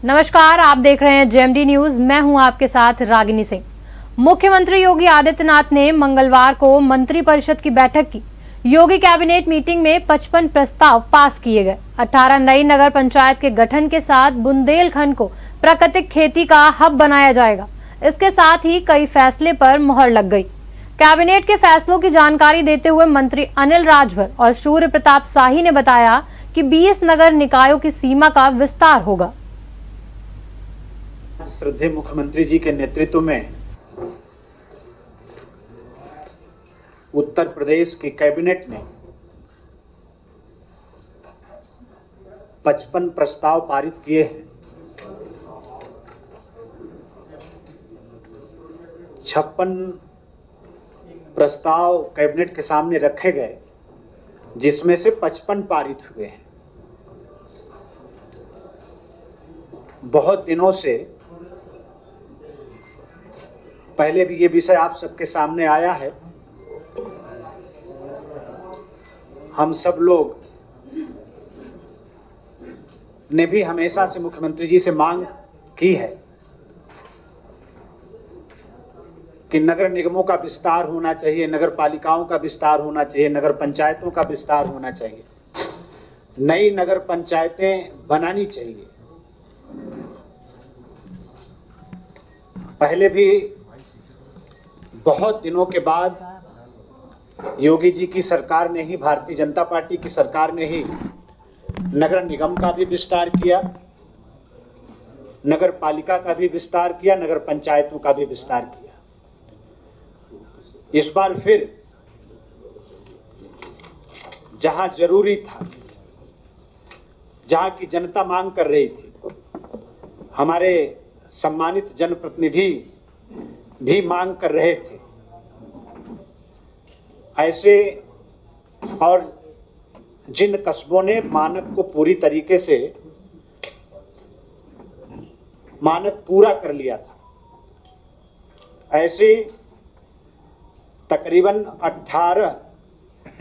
नमस्कार, आप देख रहे हैं जेएमडी न्यूज। मैं हूं आपके साथ रागिनी सिंह। मुख्यमंत्री योगी आदित्यनाथ ने मंगलवार को मंत्रिपरिषद की बैठक की। योगी कैबिनेट मीटिंग में 55 प्रस्ताव पास किए गए। 18 नई नगर पंचायत के गठन के साथ बुंदेलखंड को प्राकृतिक खेती का हब बनाया जाएगा। इसके साथ ही कई फैसले पर मुहर लग गई। कैबिनेट के फैसलों की जानकारी देते हुए मंत्री अनिल राजभर और सूर्य प्रताप शाही ने बताया कि 20 नगर निकायों की सीमा का विस्तार होगा। श्रद्धेय मुख्यमंत्री जी के नेतृत्व में उत्तर प्रदेश की कैबिनेट ने 55 प्रस्ताव पारित किए हैं। 56 प्रस्ताव कैबिनेट के सामने रखे गए, जिसमें से 55 पारित हुए हैं। बहुत दिनों से पहले भी ये विषय आप सबके सामने आया है। हम सब लोग ने भी हमेशा से मुख्यमंत्री जी से मांग की है कि नगर निगमों का विस्तार होना चाहिए, नगर पालिकाओं का विस्तार होना चाहिए, नगर पंचायतों का विस्तार होना चाहिए, नई नगर पंचायतें बनानी चाहिए। पहले भी बहुत दिनों के बाद योगी जी की सरकार ने ही, भारतीय जनता पार्टी की सरकार ने ही नगर निगम का भी विस्तार किया, नगर पालिका का भी विस्तार किया, नगर पंचायतों का भी विस्तार किया। इस बार फिर जहां जरूरी था, जहां की जनता मांग कर रही थी, हमारे सम्मानित जनप्रतिनिधि भी मांग कर रहे थे, ऐसे और जिन कस्बों ने मानक को पूरी तरीके से मानक पूरा कर लिया था, ऐसे तकरीबन 18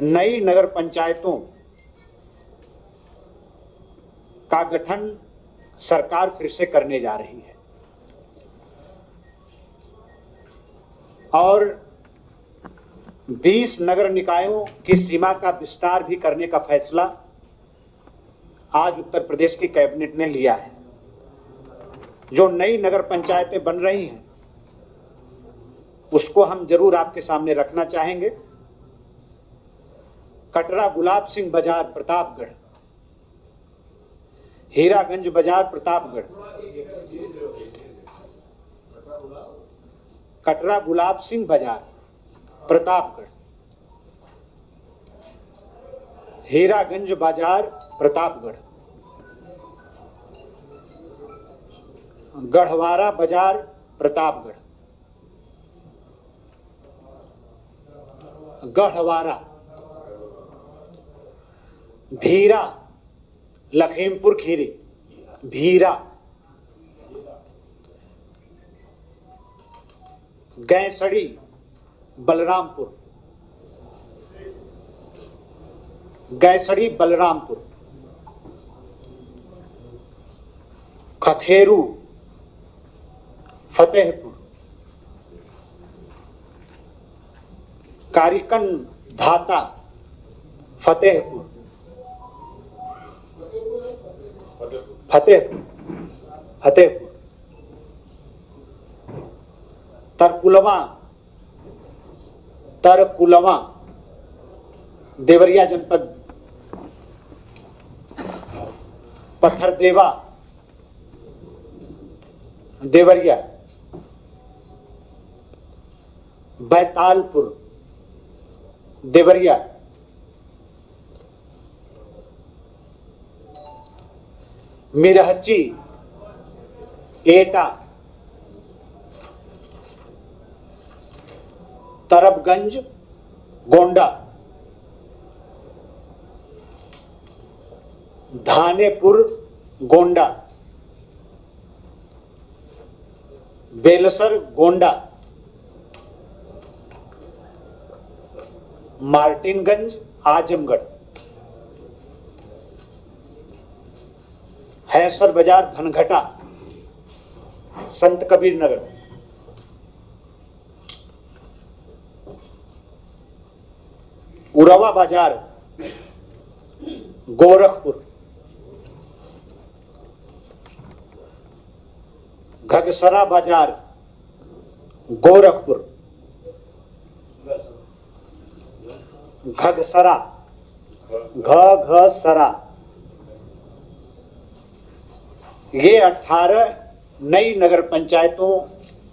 नई नगर पंचायतों का गठन सरकार फिर से करने जा रही है और 20 नगर निकायों की सीमा का विस्तार भी करने का फैसला आज उत्तर प्रदेश की कैबिनेट ने लिया है। जो नई नगर पंचायतें बन रही हैं उसको हम जरूर आपके सामने रखना चाहेंगे। कटरा गुलाब सिंह बाजार प्रतापगढ़, हीरागंज बाजार प्रतापगढ़, कटरा गुलाब सिंह बाजार प्रतापगढ़, हीरागंज बाजार प्रतापगढ़, गढ़वारा बाजार प्रतापगढ़, गढ़वारा, भीरा लखीमपुर खीरी, भीरा, गैसड़ी बलरामपुर, गैसड़ी बलरामपुर, खखेरू फतेहपुर, कारिकन धाता फतेहपुर, फतेहपुर, तरकुलवा देवरिया जनपद, पत्थरदेवा देवरिया, बैतालपुर देवरिया, मिरहची एटा, तरबगंज गोंडा, धानेपुर गोंडा, बेलसर गोंडा, मार्टिनगंज आजमगढ़, हैसर बाजार धनघटा, संत कबीर नगर, उरावा बाजार गोरखपुर, घगसरा बाजार गोरखपुर, घगसरा घगसरा, ये 18 नई नगर पंचायतों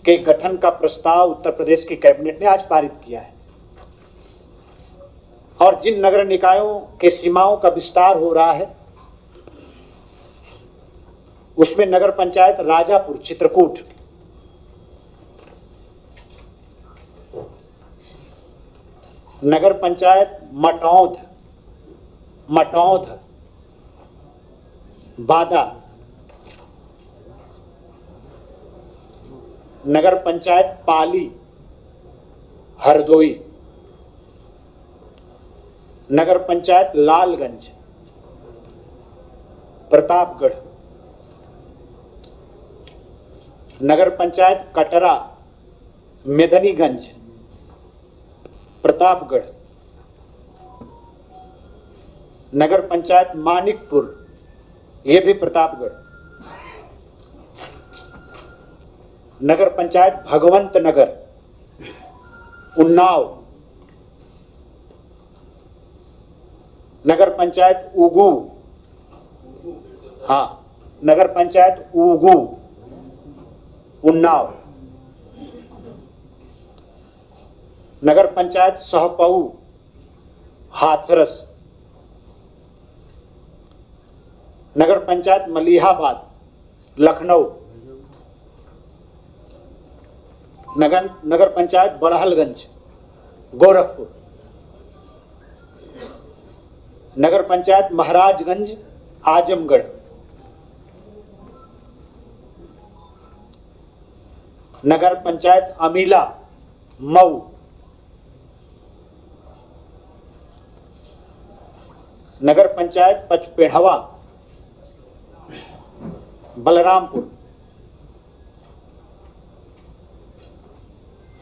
के गठन का प्रस्ताव उत्तर प्रदेश की कैबिनेट ने आज पारित किया है। और जिन नगर निकायों के सीमाओं का विस्तार हो रहा है उसमें नगर पंचायत राजापुर चित्रकूट, नगर पंचायत मटौद बादा, नगर पंचायत पाली हरदोई, नगर पंचायत लालगंज प्रतापगढ़, नगर पंचायत कटरा मेदनीगंज प्रतापगढ़, नगर पंचायत मानिकपुर, ये भी प्रतापगढ़, नगर पंचायत भगवंत नगर उन्नाव, नगर पंचायत उगू, नगर पंचायत उगू उन्नाव, नगर पंचायत सहपऊ हाथरस, नगर पंचायत मलिहाबाद लखनऊ, नगर पंचायत बड़हलगंज गोरखपुर, नगर पंचायत महाराजगंज आजमगढ़, नगर पंचायत अमीला मऊ, नगर पंचायत पचपेढ़वा बलरामपुर,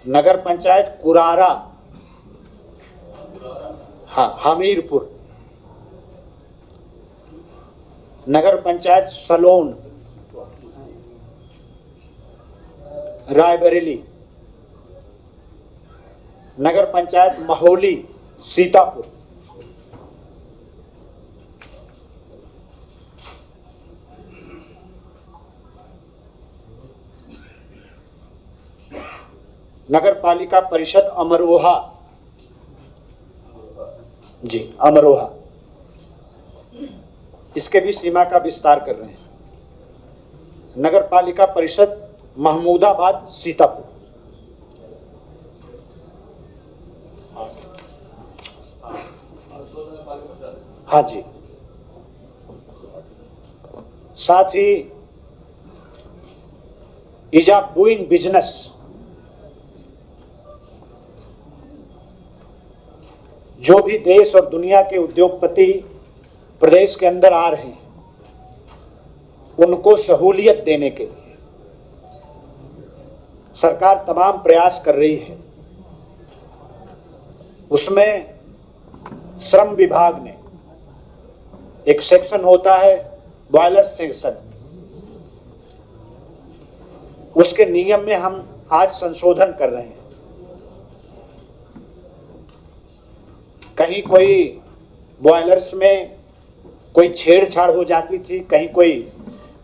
नगर पंचायत कुरारा हमीरपुर, नगर पंचायत सलोन रायबरेली, नगर पंचायत महोली सीतापुर, नगर पालिका परिषद अमरोहा अमरोहा, इसके भी सीमा का विस्तार कर रहे हैं। नगर पालिका परिषद महमूदाबाद सीतापुर, साथ he is of doing business, जो भी देश और दुनिया के उद्योगपति प्रदेश के अंदर आ रहे हैं उनको सहूलियत देने के लिए सरकार तमाम प्रयास कर रही है। उसमें श्रम विभाग ने एक सेक्शन होता है बॉयलर सेक्शन, उसके नियम में हम आज संशोधन कर रहे हैं। कहीं कोई बॉयलर्स में कोई छेड़छाड़ हो जाती थी, कहीं कोई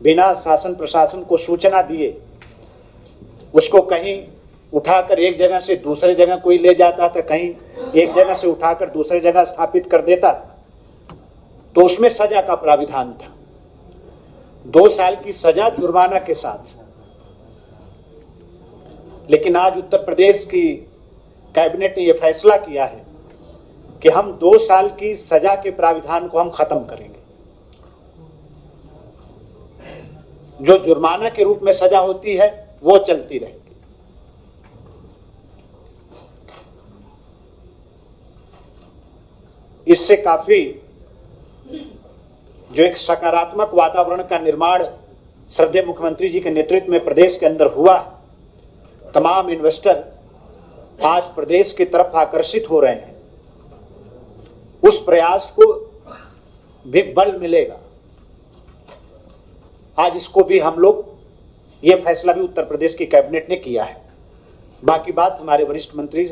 बिना शासन प्रशासन को सूचना दिए उसको कहीं उठाकर एक जगह से दूसरे जगह कोई ले जाता था, कहीं एक जगह से उठाकर दूसरे जगह स्थापित कर देता था, तो उसमें सजा का प्राविधान था, 2 साल की सजा जुर्माना के साथ। लेकिन आज उत्तर प्रदेश की कैबिनेट ने यह फैसला किया है कि हम 2 साल की सजा के प्राविधान को हम खत्म करेंगे। जो जुर्माना के रूप में सजा होती है वो चलती रहेगी। इससे काफी जो एक सकारात्मक वातावरण का निर्माण श्रद्धेय मुख्यमंत्री जी के नेतृत्व में प्रदेश के अंदर हुआ, तमाम इन्वेस्टर आज प्रदेश की तरफ आकर्षित हो रहे हैं। उस प्रयास को भी बल मिलेगा। आज इसको भी हम लोग, ये फैसला भी उत्तर प्रदेश की कैबिनेट ने किया है। बाकी बात हमारे वरिष्ठ मंत्री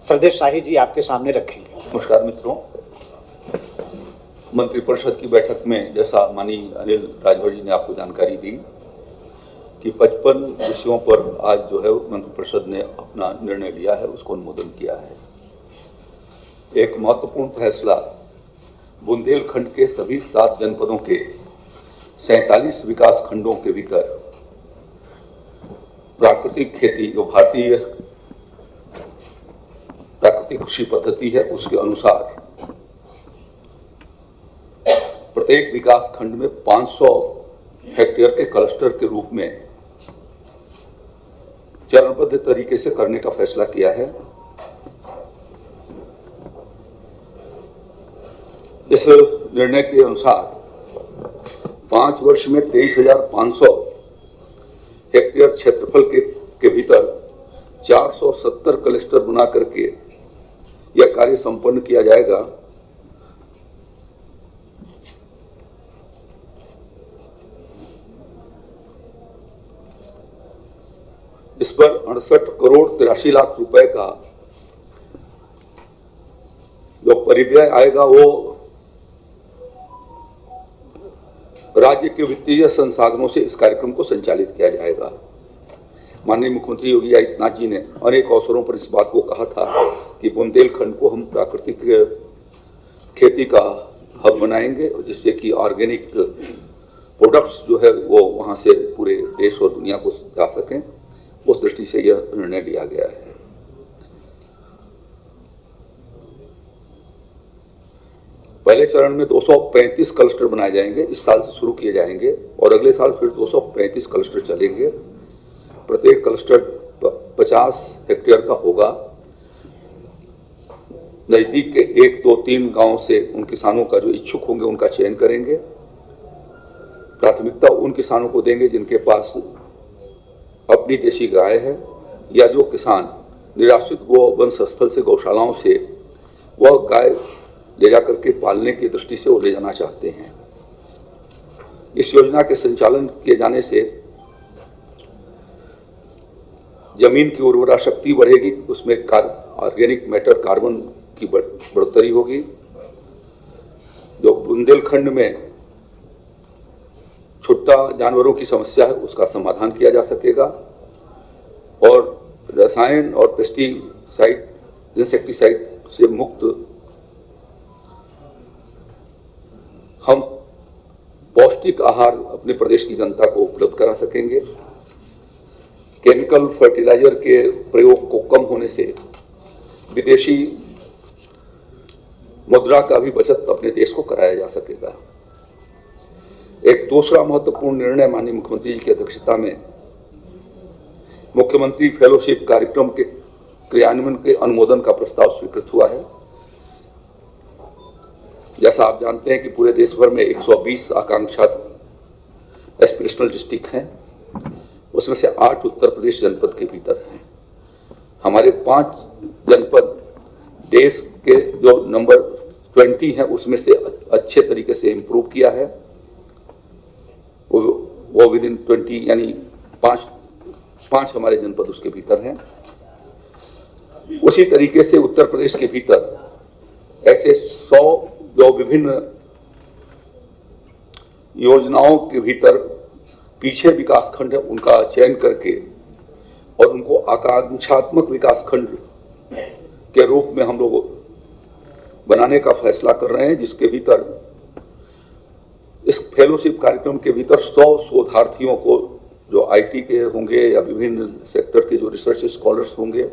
श्रद्धेय शाही जी आपके सामने रखेंगे। नमस्कार मित्रों, मंत्रिपरिषद की बैठक में जैसा माननीय अनिल राजभर जी ने आपको जानकारी दी कि 55 विषयों पर आज जो है मंत्रिपरिषद ने अपना निर्णय लिया है, उसको अनुमोदन किया है। एक महत्वपूर्ण फैसला बुंदेलखंड के सभी 7 जनपदों के 47 विकास खंडों के भीतर प्राकृतिक खेती, जो भारतीय प्राकृतिक कृषि पद्धति है, उसके अनुसार प्रत्येक विकास खंड में 500 हेक्टेयर के क्लस्टर के रूप में चरणबद्ध तरीके से करने का फैसला किया है। इस निर्णय के अनुसार 5 वर्ष में 23,500 हेक्टेयर क्षेत्रफल के भीतर 470 क्लस्टर बना करके यह कार्य संपन्न किया जाएगा। इस पर 68 करोड़ 83 लाख रुपए का जो परिव्यय आएगा वो राज्य के वित्तीय संसाधनों से इस कार्यक्रम को संचालित किया जाएगा। माननीय मुख्यमंत्री योगी आदित्यनाथ जी ने अनेक अवसरों पर इस बात को कहा था कि बुंदेलखंड को हम प्राकृतिक खेती का हब बनाएंगे, जिससे कि ऑर्गेनिक प्रोडक्ट्स जो है वो वहां से पूरे देश और दुनिया को जा सकें। उस दृष्टि से यह निर्णय लिया गया है। पहले चरण में 235 क्लस्टर बनाए जाएंगे, इस साल से शुरू किए जाएंगे और अगले साल फिर 235 क्लस्टर चलेंगे। प्रत्येक क्लस्टर 50 हेक्टेयर का होगा। नजदीक के 1, 2, 3 गांव से उन किसानों का जो इच्छुक होंगे उनका चयन करेंगे। प्राथमिकता उन किसानों को देंगे जिनके पास अपनी देशी गाय है या जो किसान निराश्रित गो वंश स्थल से, गौशालाओं से वह गाय ले जाकर के पालने की दृष्टि से वो ले जाना चाहते हैं। इस योजना के संचालन किए जाने से जमीन की उर्वरा शक्ति बढ़ेगी, उसमें ऑर्गेनिक मैटर कार्बन की बढ़ोतरी होगी। जो बुंदेलखंड में छुट्टा जानवरों की समस्या है उसका समाधान किया जा सकेगा और रसायन और पेस्टिसाइड, इंसेक्टिसाइड से मुक्त हम पौष्टिक आहार अपने प्रदेश की जनता को उपलब्ध करा सकेंगे। केमिकल फर्टिलाइजर के प्रयोग को कम होने से विदेशी मुद्रा का भी बचत अपने देश को कराया जा सकेगा। एक दूसरा महत्वपूर्ण निर्णय माननीय मुख्यमंत्री जी की अध्यक्षता में मुख्यमंत्री फेलोशिप कार्यक्रम के क्रियान्वयन के अनुमोदन का प्रस्ताव स्वीकृत हुआ है। जैसा आप जानते हैं कि पूरे देश भर में 120 आकांक्षा एस्पिरेशनल डिस्ट्रिक्ट हैं, उसमें से 8 उत्तर प्रदेश जनपद के भीतर हैं। हमारे 5 जनपद देश के जो नंबर 20 है उसमें से अच्छे तरीके से इंप्रूव किया है। वो विद इन 20 यानी 5 हमारे जनपद उसके भीतर हैं। उसी तरीके से उत्तर प्रदेश के भीतर ऐसे 100 जो विभिन्न योजनाओं के भीतर पीछे विकास खंड है उनका चयन करके और उनको आकांक्षात्मक विकास खंड के रूप में हम लोग बनाने का फैसला कर रहे हैं, जिसके भीतर इस फेलोशिप कार्यक्रम के भीतर 100 शोधार्थियों को जो आईटी के होंगे या विभिन्न सेक्टर के जो रिसर्च स्कॉलर्स होंगे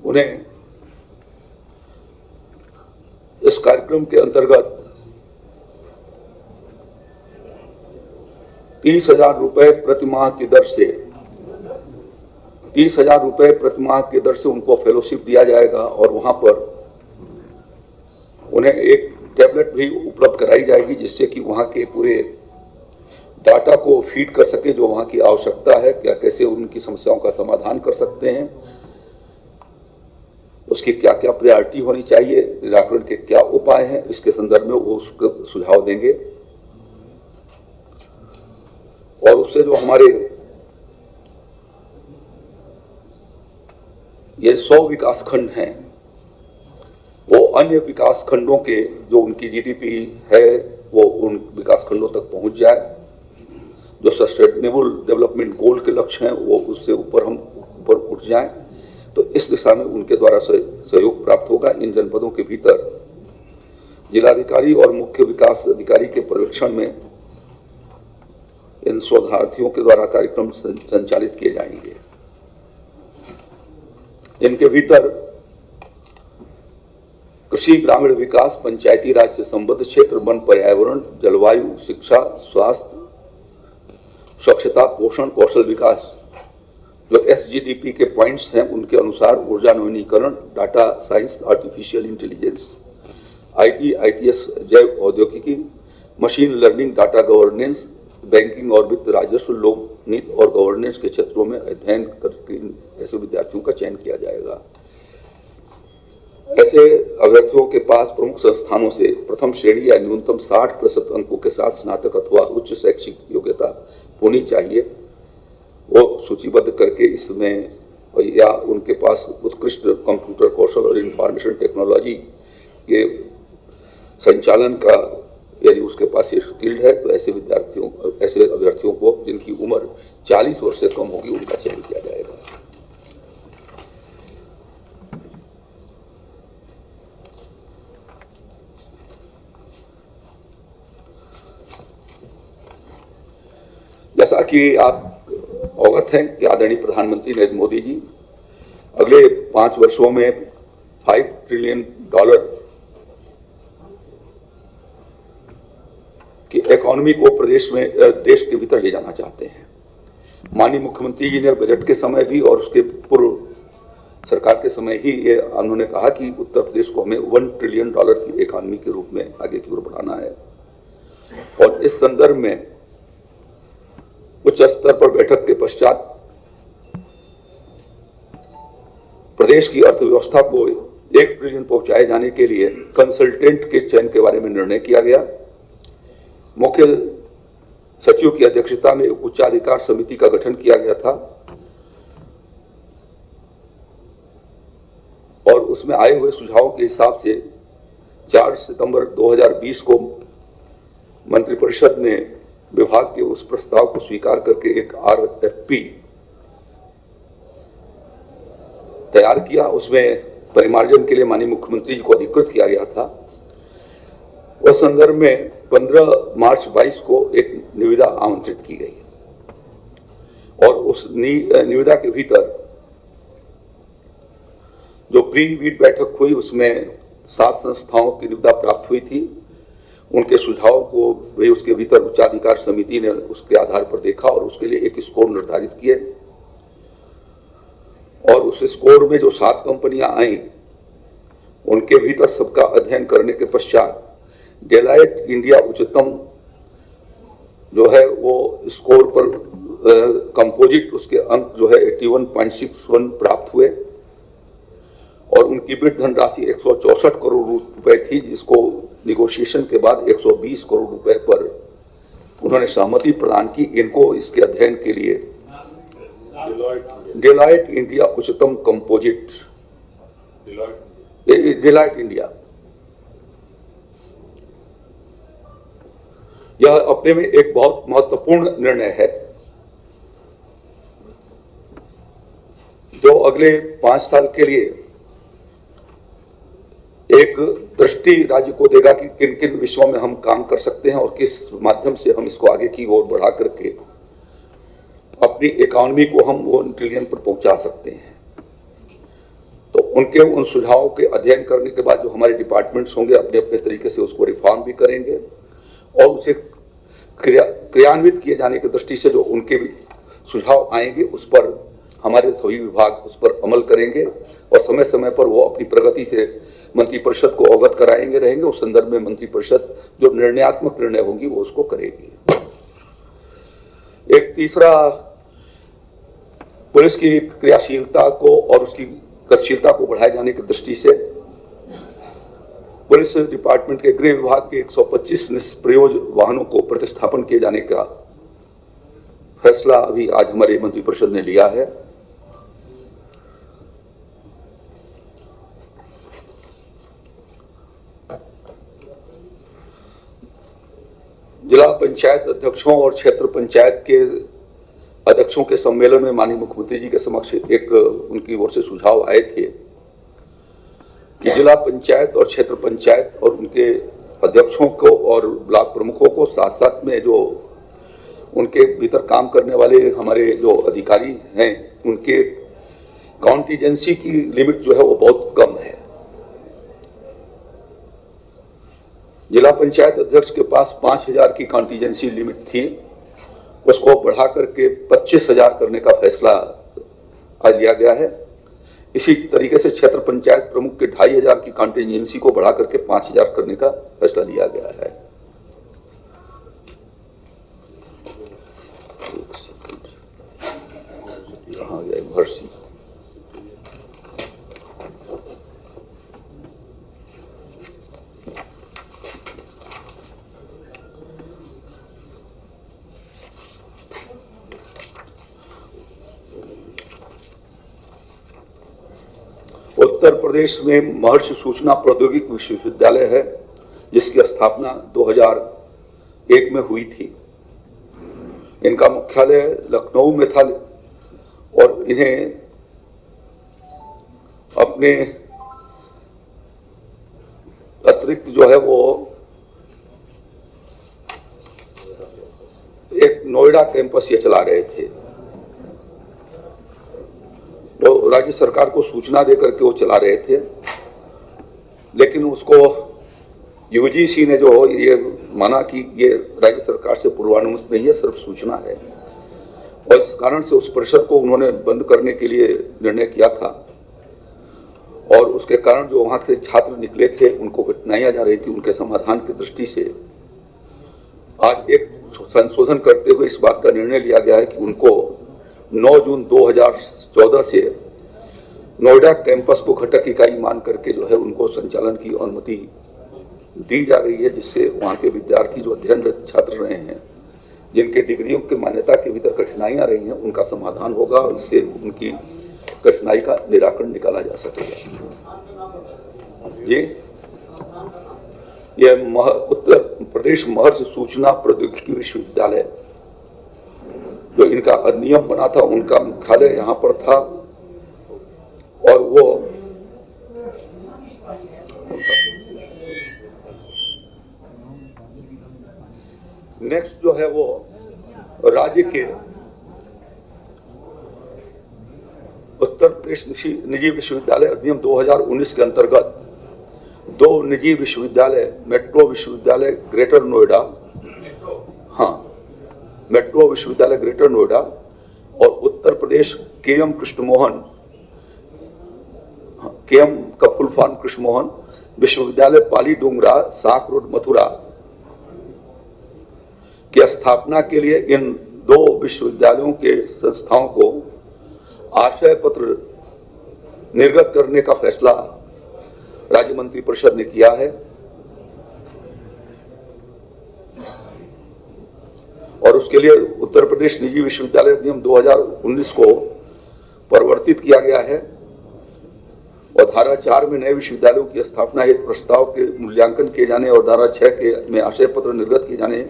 उन्हें इस कार्यक्रम के अंतर्गत 30,000 रुपए प्रतिमाह की दर से 30,000 रुपए प्रतिमाह की दर से उनको फेलोशिप दिया जाएगा और वहां पर उन्हें 1 टैबलेट भी उपलब्ध कराई जाएगी, जिससे कि वहाँ के पूरे डाटा को फीड कर सके जो वहाँ की आवश्यकता है, क्या कैसे उनकी समस्याओं का समाधान कर सकते हैं, उसकी क्या क्या प्रायोरिटी होनी चाहिए, निराकरण के क्या उपाय हैं, इसके संदर्भ में वो उसको सुझाव देंगे। और उससे जो हमारे ये 100 विकास खंड हैं, वो अन्य विकास खंडों के जो उनकी जीडीपी है वो उन विकास खंडों तक पहुंच जाए, जो सस्टेनेबल डेवलपमेंट गोल के लक्ष्य हैं वो उससे ऊपर हम ऊपर उठ जाएं। तो इस दिशा में उनके द्वारा सहयोग प्राप्त होगा। इन जनपदों के भीतर जिलाधिकारी और मुख्य विकास अधिकारी के पर्यवेक्षण में इन शोधार्थियों के द्वारा कार्यक्रम संचालित किए जाएंगे। इनके भीतर कृषि, ग्रामीण विकास, पंचायती राज से संबद्ध क्षेत्र, वन, पर्यावरण, जलवायु, शिक्षा, स्वास्थ्य, स्वच्छता, पोषण, कौशल विकास, जो SGDP के पॉइंट्स हैं उनके अनुसार ऊर्जा नवीनीकरण, data science, artificial intelligence, IT, ITS, जैव औद्योगिकी, machine learning, data governance, banking और वित्त, राजस्व, लोक नीति और गवर्नेंस के क्षेत्रों में अध्ययन करके ऐसे विद्यार्थियों का चयन किया जाएगा। ऐसे अभ्यर्थियों के पास प्रमुख संस्थानों से प्रथम श्रेणी या न्यूनतम 60% अंकों के साथ स्नातक अथवा उच्च शैक्षिक योग्यता होनी चाहिए, वो सूचीबद्ध करके इसमें, या उनके पास उत्कृष्ट कंप्यूटर कौशल और इंफॉर्मेशन टेक्नोलॉजी के संचालन का यदि उसके पास ये स्किल्ड है तो ऐसे अभ्यर्थियों को जिनकी उम्र 40 वर्ष से कम होगी उनका चयन किया जाएगा। जैसा कि आप अवगत हैं कि आदरणीय प्रधानमंत्री नरेंद्र मोदी जी अगले 5 वर्षों में $5 ट्रिलियन की इकोनॉमी को देश के भीतर ले जाना चाहते हैं। माननीय मुख्यमंत्री जी ने बजट के समय भी और उसके पूर्व सरकार के समय ही ये उन्होंने कहा कि उत्तर प्रदेश को हमें $1 ट्रिलियन की इकोनॉमी के रूप में आगे की ओर बढ़ाना है। और इस संदर्भ में उच्च स्तर पर बैठक के पश्चात प्रदेश की अर्थव्यवस्था को 1 ट्रिलियन पहुंचाए जाने के लिए कंसल्टेंट के चयन के बारे में निर्णय किया गया। मुख्य सचिव की अध्यक्षता में उच्चाधिकार समिति का गठन किया गया था और उसमें आए हुए सुझावों के हिसाब से 4 सितंबर 2020 को मंत्रिपरिषद ने विभाग के उस प्रस्ताव को स्वीकार करके एक RFP तैयार किया। उसमें परिमार्जन के लिए माननीय मुख्यमंत्री जी को अधिकृत किया गया था। उस संदर्भ में 15 मार्च 22 को एक निविदा आमंत्रित की गई और उस निविदा के भीतर जो प्री-वीट बैठक हुई उसमें 7 संस्थाओं की निविदा प्राप्त हुई थी। उनके सुझाव को भी उसके भीतर उच्चाधिकार समिति ने उसके आधार पर देखा और उसके लिए एक स्कोर निर्धारित किए और उस स्कोर में जो 7 कंपनियां आई उनके भीतर सबका अध्ययन करने के पश्चात डेलाइट इंडिया उच्चतम जो है वो स्कोर पर कंपोजिट उसके अंक जो है 81.61 प्राप्त हुए और उनकी बिड धनराशि 164 करोड़ रुपए थी, जिसको निगोशिएशन के बाद 120 करोड़ रुपए पर उन्होंने सहमति प्रदान की। इनको इसके अध्ययन के लिए डेलाइट इंडिया उच्चतम कंपोजिट, डेलाइट इंडिया, यह अपने में एक बहुत महत्वपूर्ण निर्णय है जो अगले 5 साल के लिए एक दृष्टि राज्य को देगा कि किन किन विषयों में हम काम कर सकते हैं और किस माध्यम से हम इसको आगे की ओर बढ़ा करके अपनी इकोनॉमी को हम 1 ट्रिलियन पर पहुंचा सकते हैं। तो उनके उन सुझावों के अध्ययन करने के बाद जो हमारे डिपार्टमेंट्स होंगे अपने अपने तरीके से उसको रिफॉर्म भी करेंगे और उसे क्रियान्वित किए जाने की दृष्टि से जो उनके भी सुझाव आएंगे उस पर हमारे सभी विभाग उस पर अमल करेंगे और समय समय पर वो अपनी प्रगति से मंत्रिपरिषद को अवगत कराएंगे रहेंगे। उस संदर्भ में मंत्रिपरिषद जो निर्णयात्मक निर्णय होंगी वो उसको करेगी। एक तीसरा, पुलिस की क्रियाशीलता को और उसकी गतिशीलता को बढ़ाए जाने की दृष्टि से पुलिस डिपार्टमेंट के गृह विभाग के 125 निष्प्रयोज वाहनों को प्रतिस्थापन किए जाने का फैसला अभी आज हमारे मंत्रिपरिषद ने लिया है। जिला पंचायत अध्यक्षों और क्षेत्र पंचायत के अध्यक्षों के सम्मेलन में माननीय मुख्यमंत्री जी के समक्ष एक उनकी ओर से सुझाव आए थे कि जिला पंचायत और क्षेत्र पंचायत और उनके अध्यक्षों को और ब्लॉक प्रमुखों को साथ साथ में जो उनके भीतर काम करने वाले हमारे जो अधिकारी हैं उनके कॉन्टीजेंसी की लिमिट जो है वो बहुत कम है। जिला पंचायत अध्यक्ष के पास 5000 की कॉन्टीजेंसी लिमिट थी, उसको बढ़ा करके 25,000 करने का फैसला आज लिया गया है। इसी तरीके से क्षेत्र पंचायत प्रमुख के 2500 की कॉन्टीजेंसी को बढ़ा करके 5000 करने का फैसला लिया गया है। भर्सी उत्तर प्रदेश में महर्षि सूचना प्रौद्योगिकी विश्वविद्यालय है, जिसकी स्थापना 2001 में हुई थी। इनका मुख्यालय लखनऊ में था और इन्हें अपने अतिरिक्त जो है वो एक नोएडा कैंपस ये चला रहे थे। तो राज्य सरकार को सूचना देकर के वो चला रहे थे, लेकिन उसको यूजीसी ने जो ये माना कि ये राज्य सरकार से पूर्वानुमति नहीं है, सिर्फ सूचना है, और इस कारण से उस परिषद को उन्होंने बंद करने के लिए निर्णय किया था। और उसके कारण जो वहां से छात्र निकले थे उनको कठिनाइयां जा रही थी, उनके समाधान की दृष्टि से आज एक संशोधन करते हुए इस बात का निर्णय लिया गया है कि उनको 9 जून 2014 से नोएडा कैंपस को घटक इकाई मान करके जो है उनको संचालन की अनुमति दी जा रही है, जिससे वहां के विद्यार्थी जो अध्ययनरत छात्र रहे हैं, जिनके डिग्रियों की मान्यता के भीतर कठिनाइयां रही हैं, उनका समाधान होगा और इससे उनकी कठिनाई का निराकरण निकाला जा सकेगा। ये उत्तर प्रदेश महर्षि सूचना प्रौद्योगिकी विश्वविद्यालय जो इनका अधिनियम बना था, उनका मुख्यालय यहां पर था और वो नेक्स्ट जो है वो राज्य के उत्तर प्रदेश निजी विश्वविद्यालय अधिनियम 2019 के अंतर्गत 2 निजी विश्वविद्यालय, मेट्रो विश्वविद्यालय ग्रेटर नोएडा, मेट्रो विश्वविद्यालय ग्रेटर नोएडा और उत्तर प्रदेश केएम का फुल फॉर्म कृष्ण मोहन विश्वविद्यालय पाली डोंगरा, साख रोड, मथुरा की स्थापना के लिए इन 2 विश्वविद्यालयों के संस्थाओं को आशय पत्र निर्गत करने का फैसला राज्य मंत्रिपरिषद ने किया है और उसके लिए उत्तर प्रदेश निजी विश्वविद्यालय अधिनियम 2019 को परिवर्तित किया गया है और धारा 4 में नए विश्वविद्यालयों की स्थापना हेतु प्रस्ताव के मूल्यांकन किए जाने और धारा 6 में आशय पत्र निर्गत किए जाने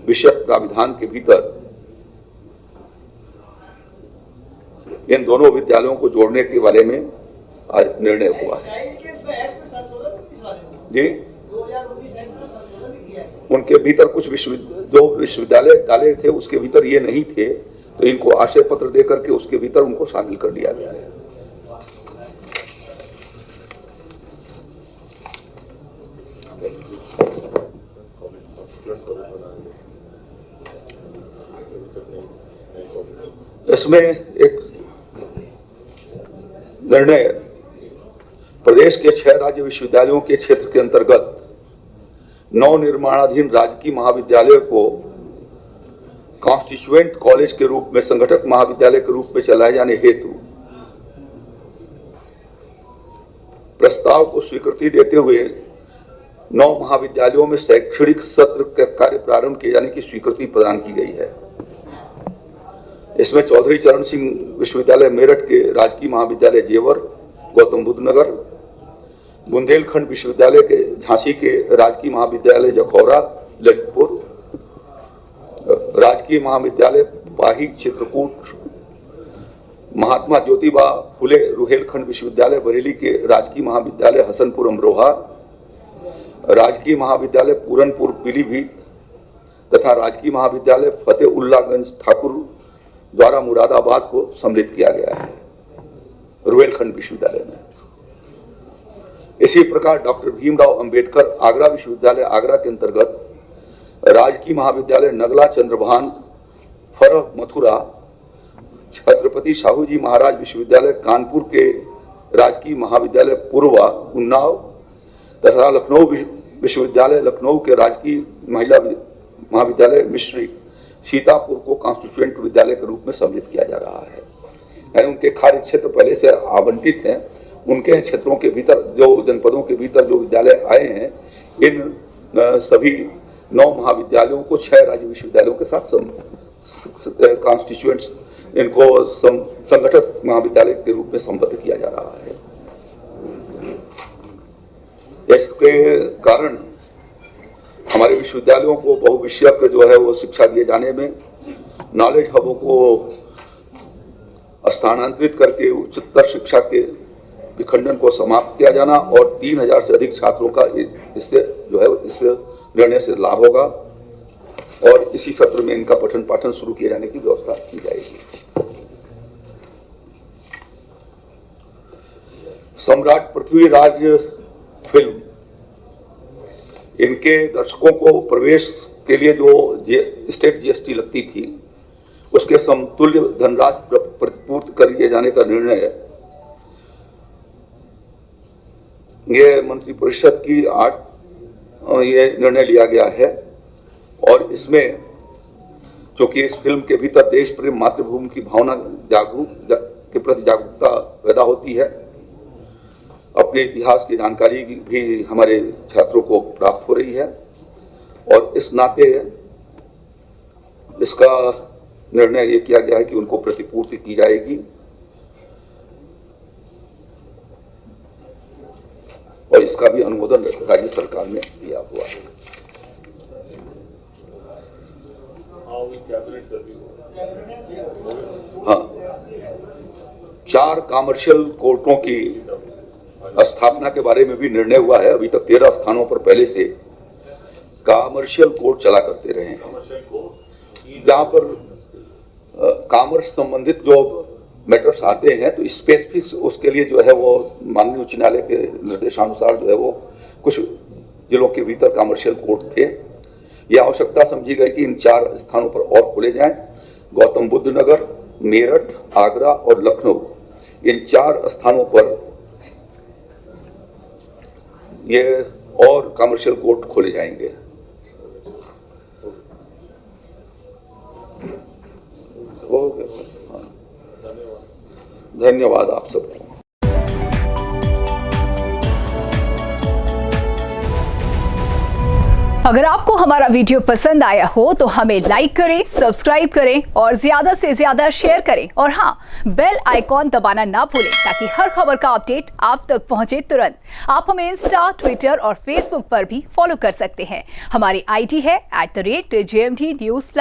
विषय प्राविधान के भीतर इन दोनों विद्यालयों को जोड़ने के बारे में आज निर्णय हुआ है। जी, उनके भीतर कुछ जो विश्वविद्यालय डाले थे उसके भीतर ये नहीं थे, तो इनको आशय पत्र देकर के उसके भीतर उनको शामिल कर दिया गया है। इसमें एक निर्णय प्रदेश के 6 राज्य विश्वविद्यालयों के क्षेत्र के अंतर्गत नवनिर्माणाधीन राजकीय महाविद्यालय को कॉन्स्टिट्यूएंट कॉलेज के रूप में, संगठक महाविद्यालय के रूप में चलाए जाने हेतु प्रस्ताव को स्वीकृति देते हुए 9 महाविद्यालयों में शैक्षणिक सत्र का कार्य प्रारंभ किए जाने की स्वीकृति प्रदान की गई है। इसमें चौधरी चरण सिंह विश्वविद्यालय मेरठ के राजकीय महाविद्यालय जेवर गौतम बुद्ध नगर, बुंदेलखंड विश्वविद्यालय के झांसी के राजकीय महाविद्यालय जखौरा ललितपुर, राजकीय महाविद्यालय पाही चित्रकूट, महात्मा ज्योतिबा फुले रुहेलखंड विश्वविद्यालय बरेली के राजकीय महाविद्यालय हसनपुर अमरोहा, राजकीय महाविद्यालय पूरनपुर पीलीभीत तथा राजकीय महाविद्यालय फतेउल्लागंज ठाकुर द्वारा मुरादाबाद को सम्मिलित किया गया है रुहेलखंड विश्वविद्यालय में। इसी प्रकार डॉक्टर भीमराव अंबेडकर आगरा विश्वविद्यालय आगरा के अंतर्गत राजकीय महाविद्यालय नगला चंद्रभान फरह मथुरा, छत्रपति शाहू जी महाराज विश्वविद्यालय कानपुर के राजकीय महाविद्यालय पूर्वा उन्नाव तथा लखनऊ विश्वविद्यालय लखनऊ के राजकीय महिला महाविद्यालय मिश्री सीतापुर को कॉन्स्टिट्यूएंट विद्यालय के रूप में सम्मिलित किया जा रहा है। यानी उनके कार्य क्षेत्र पहले से आवंटित हैं, उनके क्षेत्रों के भीतर जो जनपदों के भीतर जो विद्यालय आए हैं, इन सभी 9 महाविद्यालयों को 6 राज्य विश्वविद्यालयों के साथ कॉन्स्टिट्यूएंट्स इनको संगठक महाविद्यालय के रूप में संबद्ध किया जा रहा है। इसके कारण हमारे विश्वविद्यालयों को बहुविषयक जो है वो शिक्षा दिए जाने में, नॉलेज हबों को स्थानांतरित करके उच्चतर शिक्षा के विखंडन को समाप्त किया जाना और 3000 से अधिक छात्रों का इससे जो है इस निर्णय से लाभ होगा और इसी सत्र में इनका पठन पाठन शुरू किए जाने की व्यवस्था की जाएगी। सम्राट पृथ्वीराज फिल्म, इनके दर्शकों को प्रवेश के लिए जो स्टेट जीएसटी लगती थी उसके समतुल्य धनराशि प्रतिपूर्ति किए जाने का निर्णय ये मंत्री परिषद की ये निर्णय लिया गया है। और इसमें क्योंकि इस फिल्म के भीतर देश प्रेम मातृभूमि की भावना के प्रति जागरूकता पैदा होती है, अपने इतिहास की जानकारी भी हमारे छात्रों को प्राप्त हो रही है और इस नाते इसका निर्णय ये किया गया है कि उनको प्रतिपूर्ति की जाएगी और इसका भी अनुमोदन राज्य सरकार ने दिया हुआ है। हाँ, 4 कॉमर्शियल कोर्टों की स्थापना के बारे में भी निर्णय हुआ है। अभी तक 13 स्थानों पर पहले से कॉमर्शियल कोर्ट चला करते रहे हैं, जहां पर कॉमर्स संबंधित जो मैटर्स आते हैं तो स्पेसिफिक उसके लिए जो है वो माननीय उच्च न्यायालय के निर्देशानुसार जो है वो कुछ जिलों के भीतर कॉमर्शियल कोर्ट थे। यह आवश्यकता समझी गई कि इन 4 स्थानों पर और खोले जाएं। गौतम बुद्ध नगर, मेरठ, आगरा और लखनऊ, इन 4 स्थानों पर ये और कमर्शियल कोर्ट खोले जाएंगे। धन्यवाद आप सबको। अगर आपको हमारा वीडियो पसंद आया हो तो हमें लाइक करें, सब्सक्राइब करें और ज्यादा से ज्यादा शेयर करें और हाँ, बेल आइकॉन दबाना ना भूलें ताकि हर खबर का अपडेट आप तक पहुंचे तुरंत। आप हमें इंस्टा, ट्विटर और फेसबुक पर भी फॉलो कर सकते हैं। हमारी आईडी है @JMT News।